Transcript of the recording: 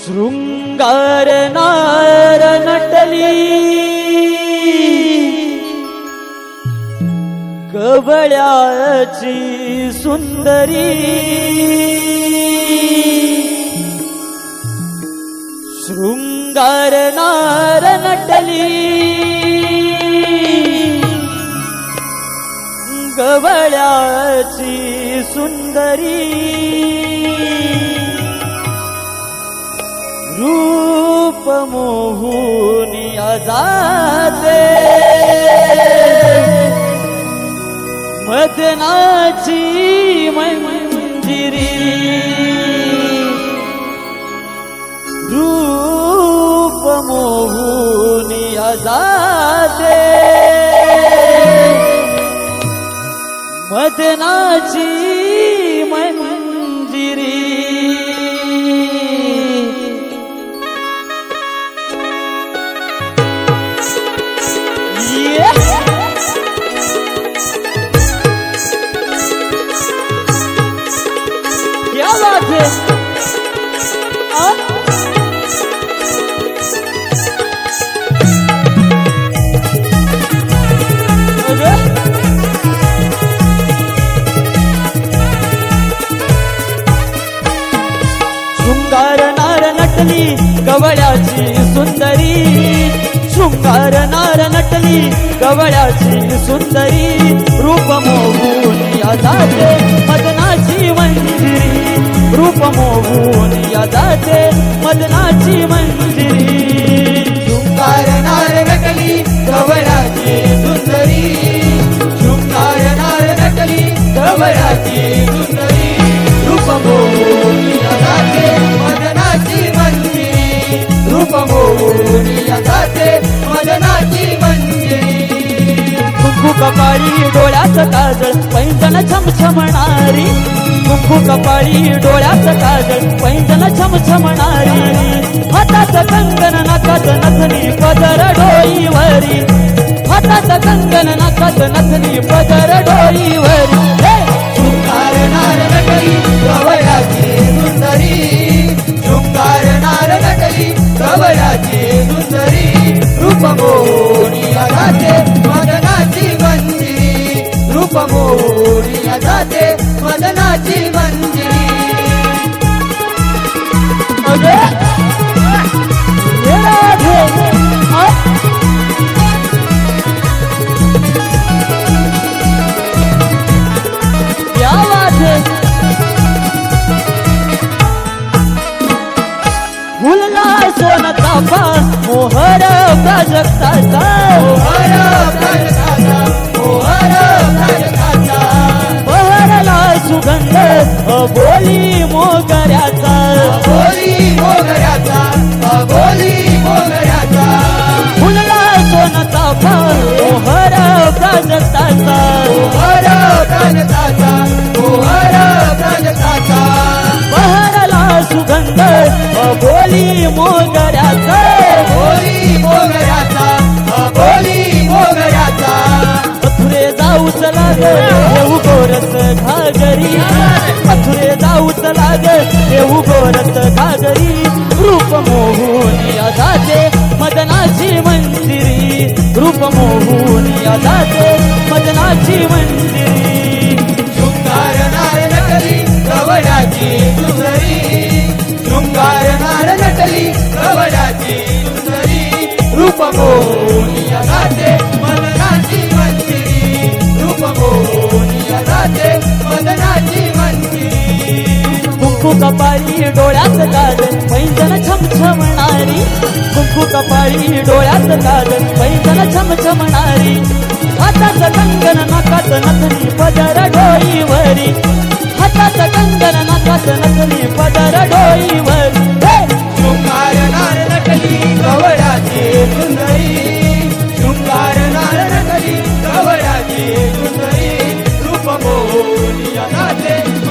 शृंगार नार नटली कवळ्याची सुंदरी शृंगार नार नटली कवळ्याची सुंदरी रूप मोहुनी जाते मदनाची मंजिरी रूप मोहुनी जाते मदनाची मंजिरी क्या बात है शृंगार नार नटली कवळ्याची सुंदरी शृंगार नार नटली कवळ्याची सुंदरी रूप मोहून जाते मदनाची मंजिरी रूप मोहून जाते मदनाची मंजिरी शृंगार नार नटली कवळ्याची सुंदरी शृंगार नार नटली कवळ्याची सुंदरी रूप मोहून जाते मदनाची मंजिरी रूप मोहून जाते मदनाची मंजिरी कुंकू कपाळी डोळ्यात काजळ पैंजण छमछमणारी कुंकू कपाळी डोळ्यात काजळ पैंजण छमछमणारी हातात कंगन नाकात नथनी पदर डोईवरी हातात कंगन नाकात नथनी पदर डोईवरी शृंगार नार नटली कवळ्याची सुंदरी शृंगार नार नटली कवळ्याची सुंदरी रूप मोहून जाते मदनाची मंजिरी रूप मोहून जाते मदनाची मंजिरी अगे ये राधे क्या बात है फुलला सोन चाफा मोहर प्राजक्ताचा मोहर प्राजक्ताचा मोहर प्राजक्ताचा बहरला सुगंध बोली मोगऱ्याचा बोली मोगऱ्याचा बोली मोगऱ्याचा फुलला सोन चाफा मोहर प्राजक्ताचा मोहर प्राजक्ताचा मोहर प्राजक्ताचा बहरला सुगंध बोली मोगऱ्याचा बोली मोगऱ्याचा बोली मोगऱ्याचा मथुरे जाऊच लाग येऊ गोरस घागरी मथुरे जाऊच लाग येऊ गोरस घागरी रूप मोहून जाते मदनाची मंजिरी रूप मोहून जाते मदनाची मंजिरी शृंगार नार नटली कवळ्याची सुंदरी शृंगार नार नटली कवळ्याची सुंदरी रूप मोहून जाते मदनाची मंजिरी रूप मोहून जाते मदनाची मंजिरी कुंकू कपाळी डोळ्यात काजल पैंजण छमछमणारी कुंकू कपाळी डोळ्यात काजल पैंजण छमछमणारी हातात कंगन नाकात नथनी पदर डोईवरी हातात कंगन नाकात नथनी पदर डोईवरी शृंगार नार नटली कवळ्याची सुंदरी शृंगार नार नटली कवळ्याची सुंदरी रूप मोहून जाते